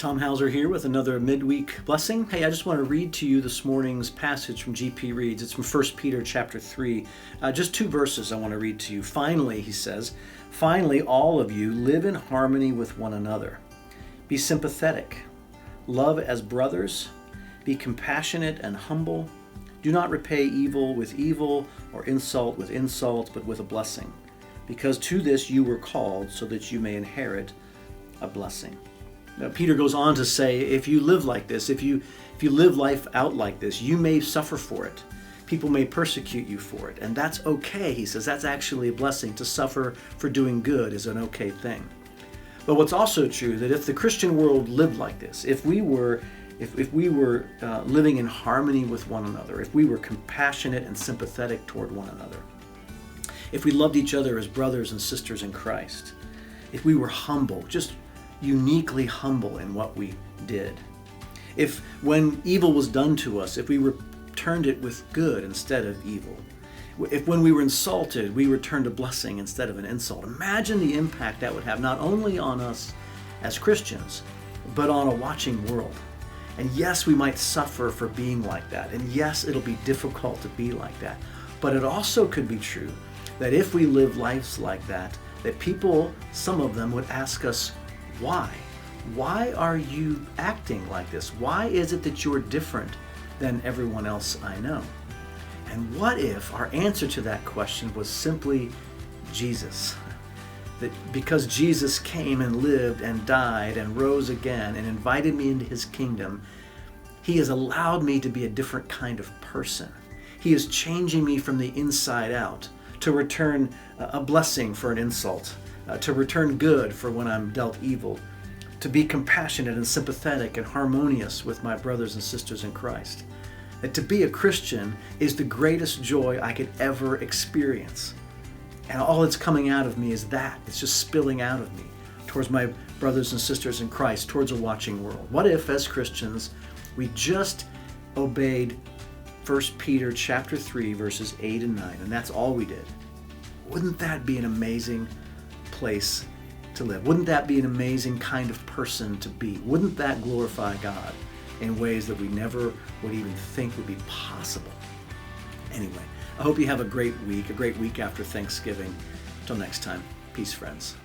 Tom Hauser here with another midweek blessing. Hey, I just want to read to you this morning's passage from G.P. Reads. It's from 1 Peter chapter 3. Just two verses I want to read to you. Finally, he says, finally, all of you live in harmony with one another. Be sympathetic. Love as brothers. Be compassionate and humble. Do not repay evil with evil or insult with insult, but with a blessing. Because to this you were called, so that you may inherit a blessing. Now, Peter goes on to say, if you live like this, if you live life out like this, you may suffer for it. People may persecute you for it. And that's okay, he says. That's actually a blessing. To suffer for doing good is an okay thing. But what's also true, that if the Christian world lived like this, if we were living in harmony with one another, if we were compassionate and sympathetic toward one another, if we loved each other as brothers and sisters in Christ, if we were humble, just uniquely humble in what we did, if when evil was done to us, if we returned it with good instead of evil, if when we were insulted, we returned a blessing instead of an insult, imagine the impact that would have not only on us as Christians, but on a watching world. And yes, we might suffer for being like that. And yes, it'll be difficult to be like that. But it also could be true that if we live lives like that people, some of them would ask us, why? Why are you acting like this? Why is it that you're different than everyone else I know? And what if our answer to that question was simply Jesus? That because Jesus came and lived and died and rose again and invited me into his kingdom, he has allowed me to be a different kind of person. He is changing me from the inside out to return a blessing for an insult, to return good for when I'm dealt evil, to be compassionate and sympathetic and harmonious with my brothers and sisters in Christ. That to be a Christian is the greatest joy I could ever experience. And all that's coming out of me is that. It's just spilling out of me towards my brothers and sisters in Christ, towards a watching world. What if, as Christians, we just obeyed 1 Peter chapter 3, verses 8 and 9, and that's all we did? Wouldn't that be an amazing place to live? Wouldn't that be an amazing kind of person to be? Wouldn't that glorify God in ways that we never would even think would be possible? Anyway, I hope you have a great week after Thanksgiving. Until next time, peace, friends.